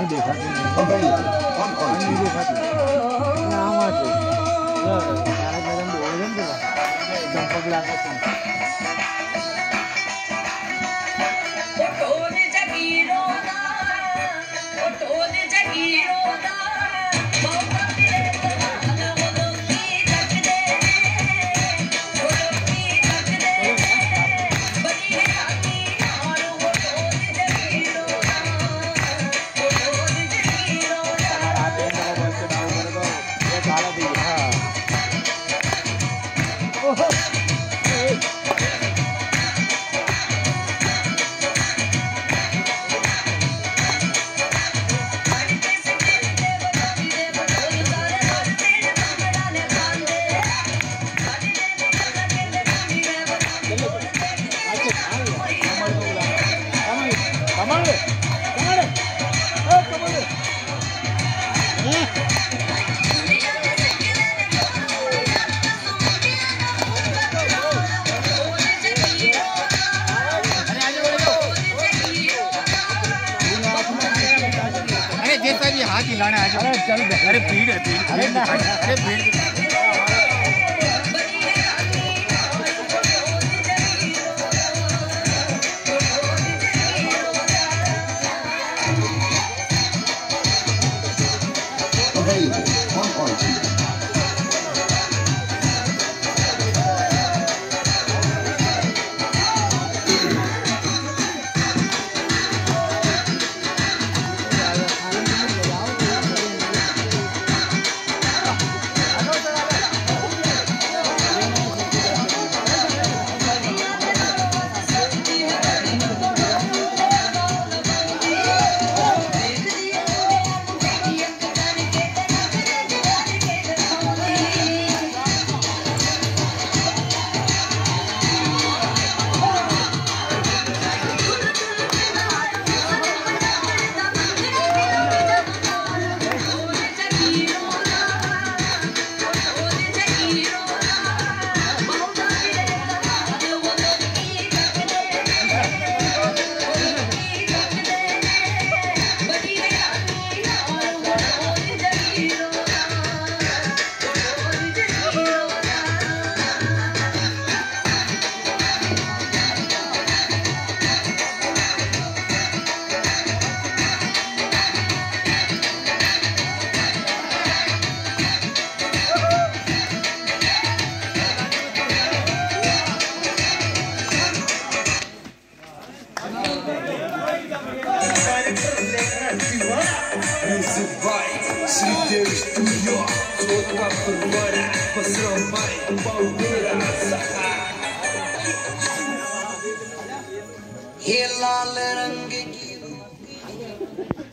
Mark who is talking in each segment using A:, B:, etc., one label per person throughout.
A: देखा हाथ हिलाना है। अरे चल, अरे भीड़ है, भीड़, अरे भीड़।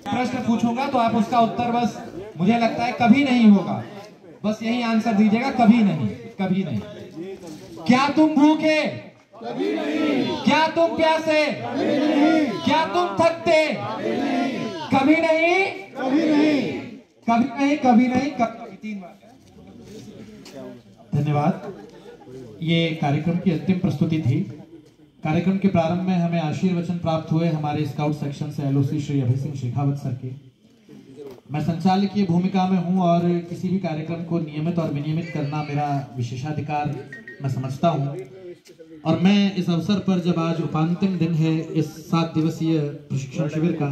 B: प्रश्न पूछूंगा तो आप उसका उत्तर बस मुझे लगता है कभी नहीं होगा, बस यही आंसर दीजिएगा, कभी नहीं, कभी नहीं। क्या तुम भूखे? कभी नहीं। क्या तुम प्यासे? कभी नहीं। क्या तुम थकते? कभी नहीं। कभी नहीं, कभी नहीं, कभी नहीं, कभी। 3 बार। धन्यवाद। ये कार्यक्रम की अंतिम प्रस्तुति थी। कार्यक्रम के प्रारंभ में हमें आशीर्वचन प्राप्त हुए हमारे स्काउट सेक्शन से एलओसी श्री अभय सिंह शेखावत सर के। मैं संचालकीय भूमिका में हूं और किसी भी कार्यक्रम को नियमित और विनियमित करना मेरा विशेषाधिकार मैं समझता हूं। और मैं इस अवसर पर, जब आज उपांतिम दिन है इस 7 दिवसीय प्रशिक्षण शिविर का,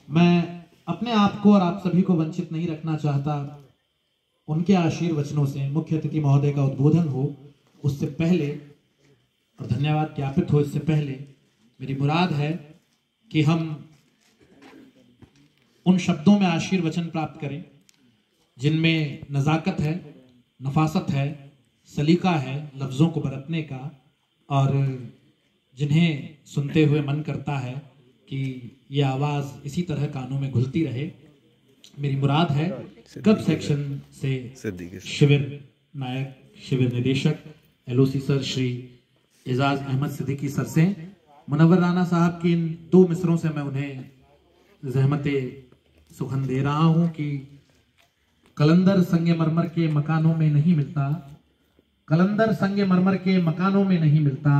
B: मैं अपने आप को और आप सभी को वंचित नहीं रखना चाहता। उनके आशीर्वचनों से मुख्य अतिथि महोदय का उद्बोधन हो उससे पहले और धन्यवाद ज्ञापित हो इससे पहले मेरी मुराद है कि हम उन शब्दों में आशीर्वचन प्राप्त करें जिनमें नज़ाकत है, नफासत है, सलीका है लफ्ज़ों को बरतने का, और जिन्हें सुनते हुए मन करता है कि ये आवाज़ इसी तरह कानों में घुलती रहे। मेरी मुराद है क्लब सेक्शन से शिविर नायक, शिविर निदेशक LOC sir Shri Ejaz Ahmad Siddiqui sir से मुनव्वर राना साहब की इन 2 मिसरों से मैं उन्हें ज़हमते सुखन दे रहा हूं कि कलंदर संगमरमर के मकानों में नहीं मिलता, कलंदर संगमरमर के मकानों में नहीं मिलता,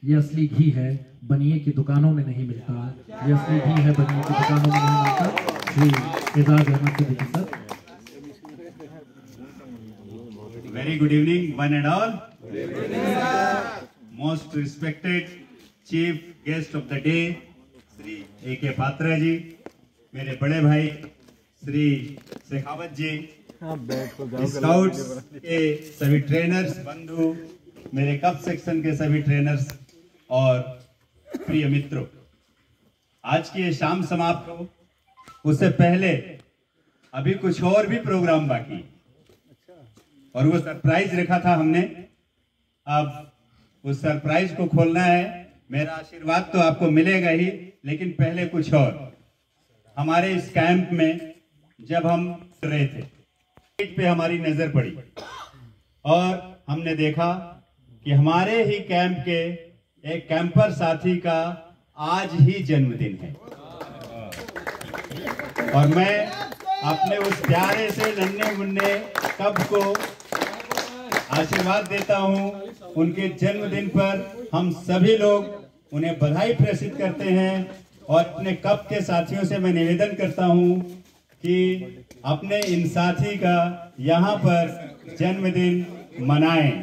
B: ये असली घी है बनिए की दुकानों में नहीं मिलता, ये असली घी है बनिए की दुकानों में नहीं मिलता। Shri Ejaz Ahmad Siddiqui sir.
C: Very good evening, one and all. Most respected chief guest of the day, Shri A.K. Patra ji, मेरे बड़े भाई श्री शेखावत जी, स्काउट्स के सभी ट्रेनर्स बंधु, मेरे कप सेक्शन के सभी ट्रेनर्स और प्रिय मित्रों, आज की ये शाम समाप्त हो, उससे पहले अभी कुछ और भी प्रोग्राम बाकी और वो सरप्राइज रखा था हमने। अब उस सरप्राइज को खोलना है। मेरा आशीर्वाद तो आपको मिलेगा ही, लेकिन पहले कुछ और। हमारे इस कैंप में जब हम रहे थे, स्टेज पे हमारी नजर पड़ी और हमने देखा कि हमारे ही कैंप के एक कैंपर साथी का आज ही जन्मदिन है और मैं अपने उस प्यारे से नन्हे मुन्ने कब को आशीर्वाद देता हूं। उनके जन्मदिन पर हम सभी लोग उन्हें बधाई प्रेषित करते हैं और अपने कप के साथियों से मैं निवेदन करता हूं कि अपने इन साथी का यहां पर जन्मदिन मनाएं।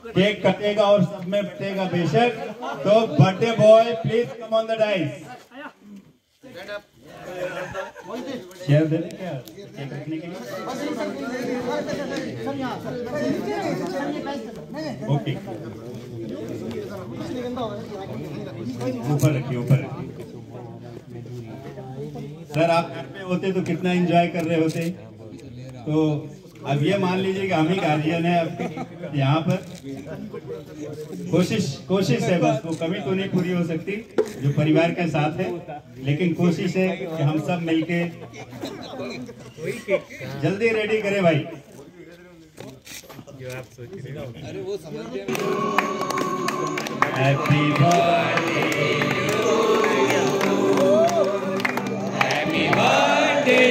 C: केक कटेगा और सब में बटेगा बेशक। तो birthday boy please come on the dice. Share दे दें क्या केक रखने के लिए? ओके, ऊपर रखिए, ऊपर रखिए। सर आप घर पे होते तो कितना एंजॉय कर रहे होते। तो अब ये मान लीजिए कि हम ही गार्जियन है आपके यहाँ पर। कोशिश है, बस वो कमी तो नहीं पूरी हो सकती जो परिवार के साथ है, लेकिन कोशिश है कि हम सब मिलके जल्दी रेडी करें भाई। जो आप सोच रहे हो, अरे वो समझ गए। हैप्पी बर्थडे हैप्पी बर्थडे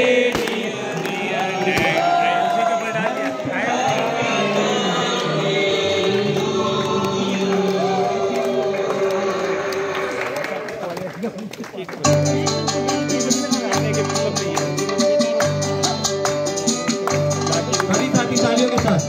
B: तालियों के साथ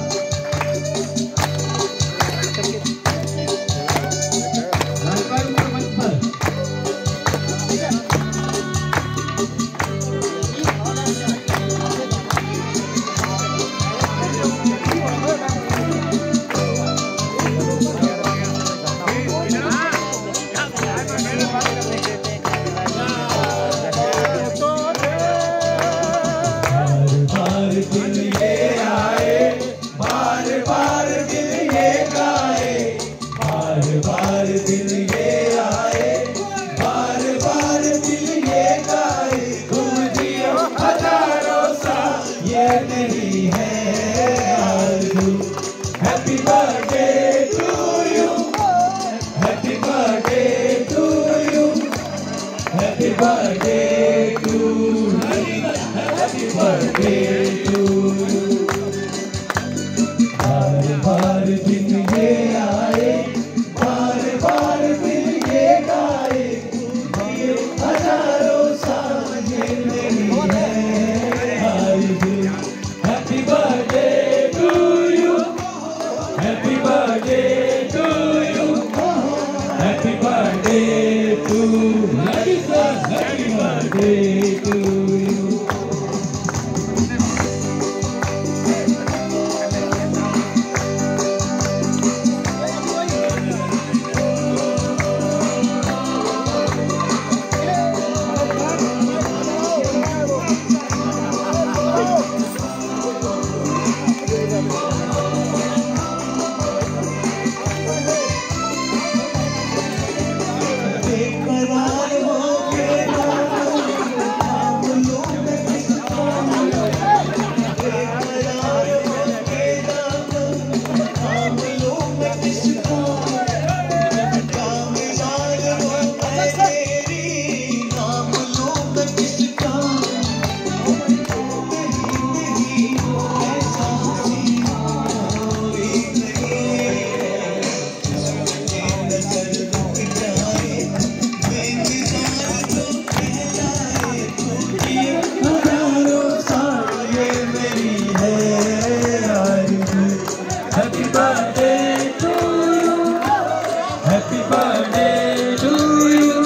D: Happy birthday to you.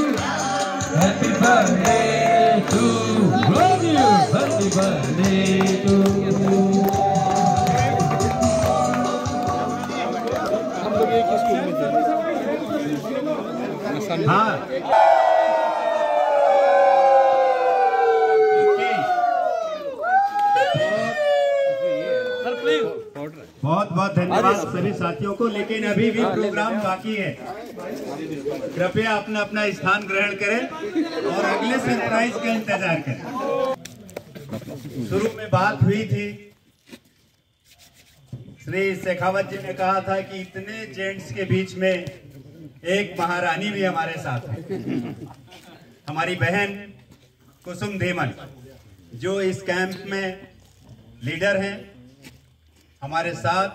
D: Happy birthday to you. Happy birthday to you. हम लोग एक ही स्कूल में थे।
C: हाँ। बहुत बहुत धन्यवाद सभी साथियों को, लेकिन अभी भी प्रोग्राम बाकी है। कृपया अपना अपना स्थान ग्रहण करें और अगले सरप्राइज का इंतजार करें। शुरू में बात हुई थी, श्री शेखावत जी ने कहा था कि इतने जेंट्स के बीच में एक महारानी भी हमारे साथ है, हमारी बहन कुसुम धीमन, जो इस कैंप में लीडर हैं, हमारे साथ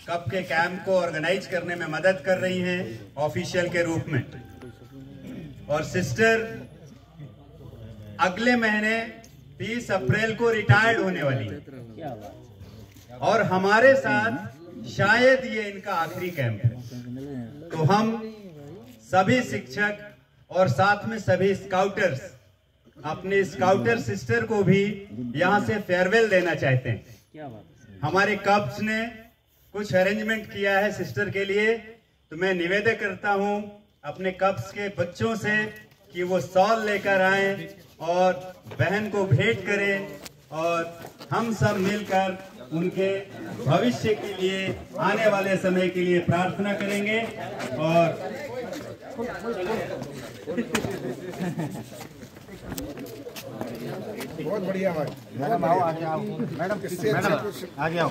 C: कप के कैंप को ऑर्गेनाइज करने में मदद कर रही हैं ऑफिशियल के रूप में। और सिस्टर अगले महीने 30 अप्रैल को रिटायर्ड होने वाली है और हमारे साथ शायद ये इनका आखिरी कैंप है। तो हम सभी शिक्षक और साथ में सभी स्काउटर्स अपने स्काउटर सिस्टर को भी यहाँ से फेयरवेल देना चाहते हैं। हमारे कप्स ने कुछ अरेंजमेंट किया है सिस्टर के लिए, तो मैं निवेदन करता हूं अपने कप्स के बच्चों से कि वो शॉल लेकर आएं और बहन को भेंट करें और हम सब मिलकर उनके भविष्य के लिए, आने वाले समय के लिए प्रार्थना करेंगे। और
E: बहुत बढ़िया भाई।
A: मैडम आओ, आगे आओ। मैडम आगे आओ।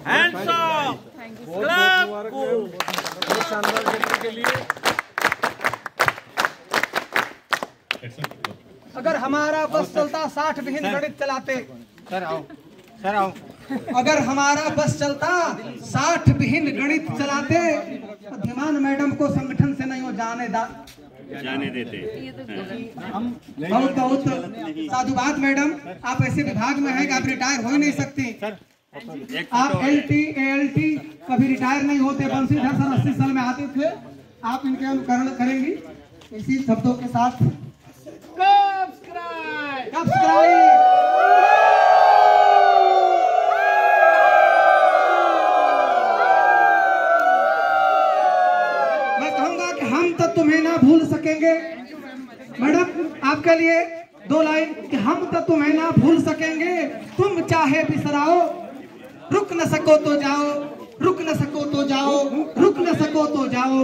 D: हैंड्स अप, क्लैप को शानदार करने के लिए।
F: अगर हमारा बस चलता 60 विहीन गणित चलाते।
A: सर आओ, सर आओ।
F: अगर हमारा बस चलता 60 विहीन गणित चलाते तो धीमान मैडम को संगठन से नहीं हो जाने देते। हम बहुत बहुत साधुवाद मैडम, आप ऐसे विभाग में हैं कि आप रिटायर हो ही नहीं सकती। आप LT ALT कभी रिटायर नहीं होते। बंसीधर सर 80 साल में आते थे। आप इनके अनुकरण करेंगी इसी शब्दों के साथ। मैं कहूंगा कि हम तो तुम्हें ना भूल सकेंगे। मैडम आपके लिए 2 लाइन कि हम तो तुम्हें ना भूल सकेंगे, तुम चाहे बिसराओ, रुक न सको तो जाओ, रुक न सको तो जाओ, रुक न सको तो जाओ।